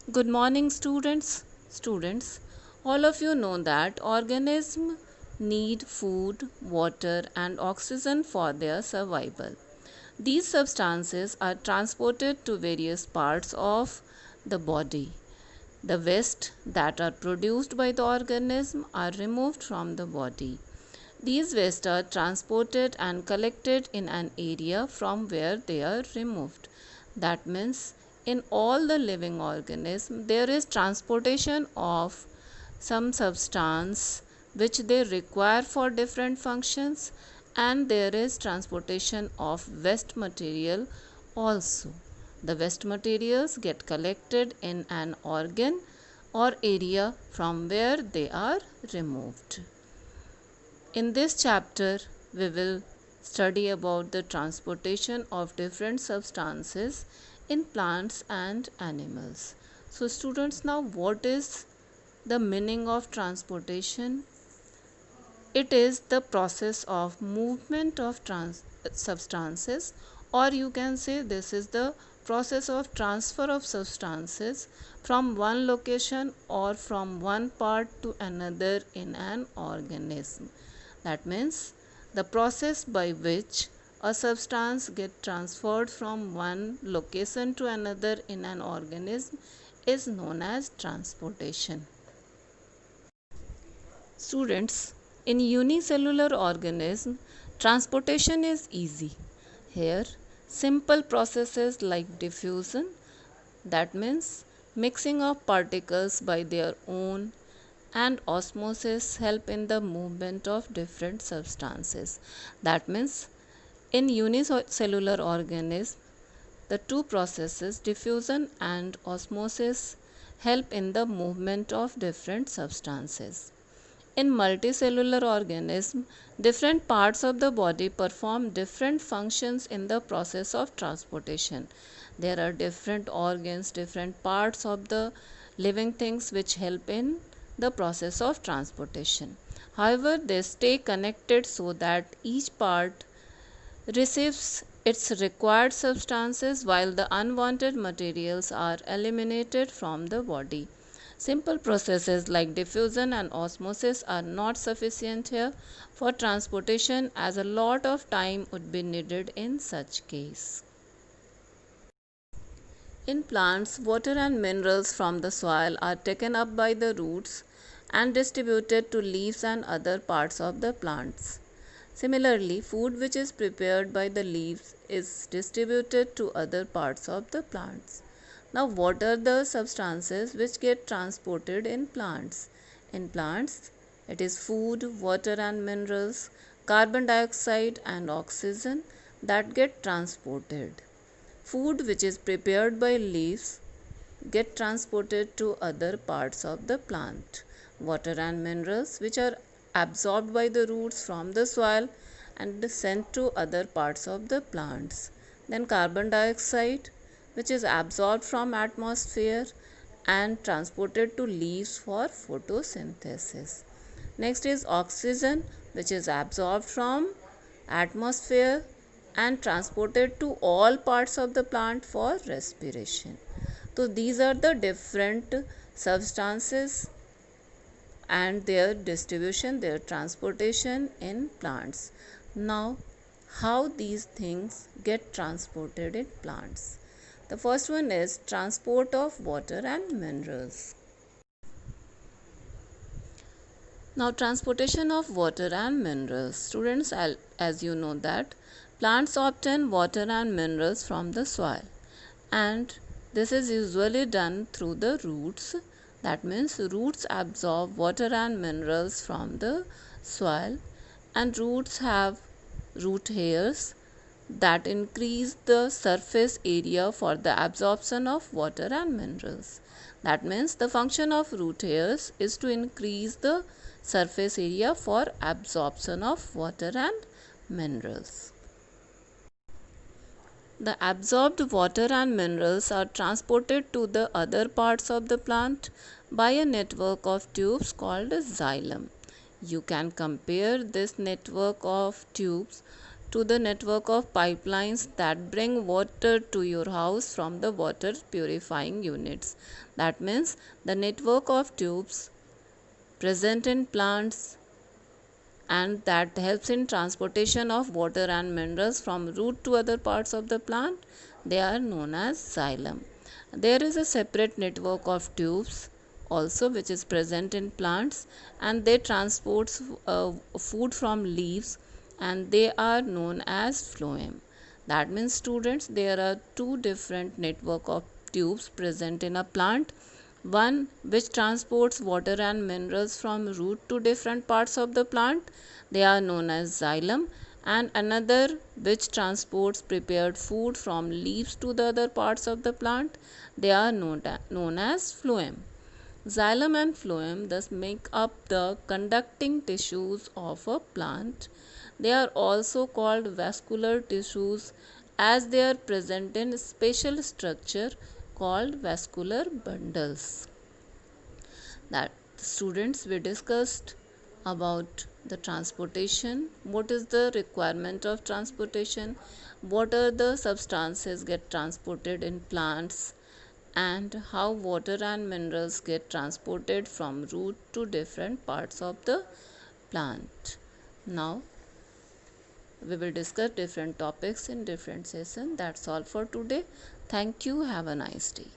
Good morning, students, all of you know that organisms need food, water and oxygen for their survival. These substances are transported to various parts of the body. The waste that are produced by the organism are removed from the body. These waste are transported and collected in an area from where they are removed. That means in all the living organisms there is transportation of some substance which they require for different functions, and there is transportation of waste material also. The waste materials get collected in an organ or area from where they are removed. In this chapter, we will study about the transportation of different substances in plants and animals. So, students, now what is the meaning of transportation? It is the process of movement of substances, or you can say this is the process of transfer of substances from one location or from one part to another in an organism. That means the process by which a substance gets transferred from one location to another in an organism is known as transportation. Students, in unicellular organism, transportation is easy. Here, simple processes like diffusion, that means mixing of particles by their own, and osmosis help in the movement of different substances. That means in unicellular organism, the two processes, diffusion and osmosis, help in the movement of different substances. In multicellular organism, different parts of the body perform different functions in the process of transportation. There are different organs, different parts of the living things which help in the process of transportation. However, they stay connected so that each part receives its required substances while the unwanted materials are eliminated from the body. Simple processes like diffusion and osmosis are not sufficient here for transportation, as a lot of time would be needed in such case. In plants, water and minerals from the soil are taken up by the roots and distributed to leaves and other parts of the plants. Similarly, food which is prepared by the leaves is distributed to other parts of the plants. Now, what are the substances which get transported in plants? In plants, it is food, water and minerals, carbon dioxide and oxygen that get transported. Food which is prepared by leaves get transported to other parts of the plant. Water and minerals which are absorbed by the roots from the soil and sent to other parts of the plants. Then carbon dioxide which is absorbed from atmosphere and transported to leaves for photosynthesis. Next is oxygen which is absorbed from atmosphere and transported to all parts of the plant for respiration. So these are the different substances and their distribution, their transportation in plants. Now, how these things get transported in plants? The first one is transport of water and minerals. Now, transportation of water and minerals. Students, as you know that plants obtain water and minerals from the soil, and this is usually done through the roots. That means roots absorb water and minerals from the soil, and roots have root hairs that increase the surface area for the absorption of water and minerals. That means the function of root hairs is to increase the surface area for absorption of water and minerals. The absorbed water and minerals are transported to the other parts of the plant by a network of tubes called xylem. You can compare this network of tubes to the network of pipelines that bring water to your house from the water purifying units. That means the network of tubes present in plants and that helps in transportation of water and minerals from root to other parts of the plant, they are known as xylem. There is a separate network of tubes also which is present in plants, and they transport food from leaves, and they are known as phloem. That means students, there are two different network of tubes present in a plant, one which transports water and minerals from root to different parts of the plant, they are known as xylem, and another which transports prepared food from leaves to the other parts of the plant, they are known as phloem. Xylem and phloem thus make up the conducting tissues of a plant. They are also called vascular tissues as they are present in special structure called vascular bundles. That students, we discussed about the transportation, what is the requirement of transportation, what are the substances get transported in plants, and how water and minerals get transported from root to different parts of the plant. Now we will discuss different topics in different session. That's all for today. Thank you. Have a nice day.